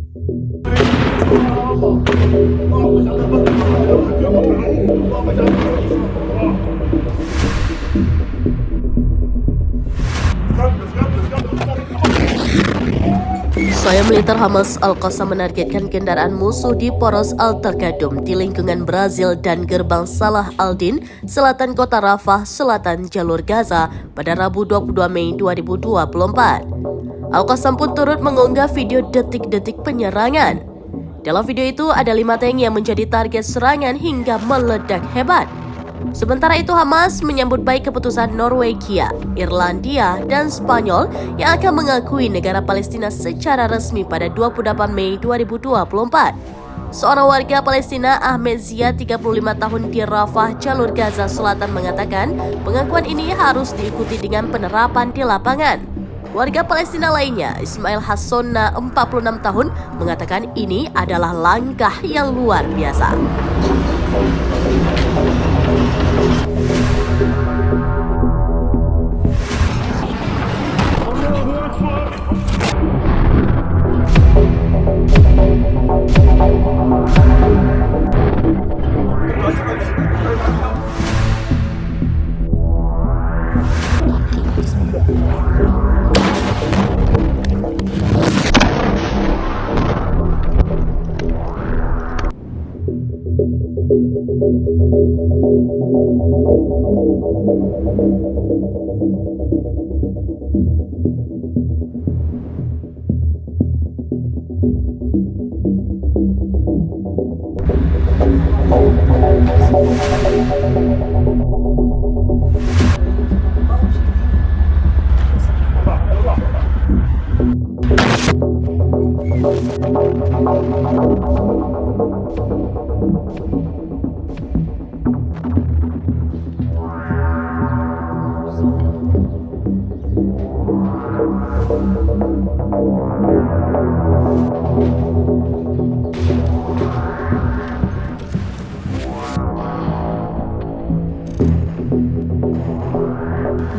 Saya militer Hamas Al-Qassam menargetkan kendaraan musuh di Poros Al-Taqadum di lingkungan Brazil dan gerbang Salah al-Din, selatan kota Rafah, selatan jalur Gaza pada Rabu 22 Mei 2024. Al-Qassam pun turut mengunggah video detik-detik penyerangan. Dalam video itu ada 5 tank yang menjadi target serangan hingga meledak hebat. Sementara itu Hamas menyambut baik keputusan Norwegia, Irlandia, dan Spanyol yang akan mengakui negara Palestina secara resmi pada 28 Mei 2024. Seorang warga Palestina, Ahmed Zia, 35 tahun di Rafah, jalur Gaza Selatan mengatakan pengakuan ini harus diikuti dengan penerapan di lapangan. Warga Palestina lainnya, Ismail Hassonna, 46 tahun, mengatakan ini adalah langkah yang luar biasa.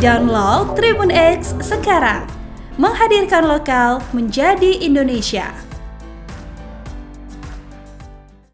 Download Tribun X sekarang, menghadirkan lokal menjadi Indonesia.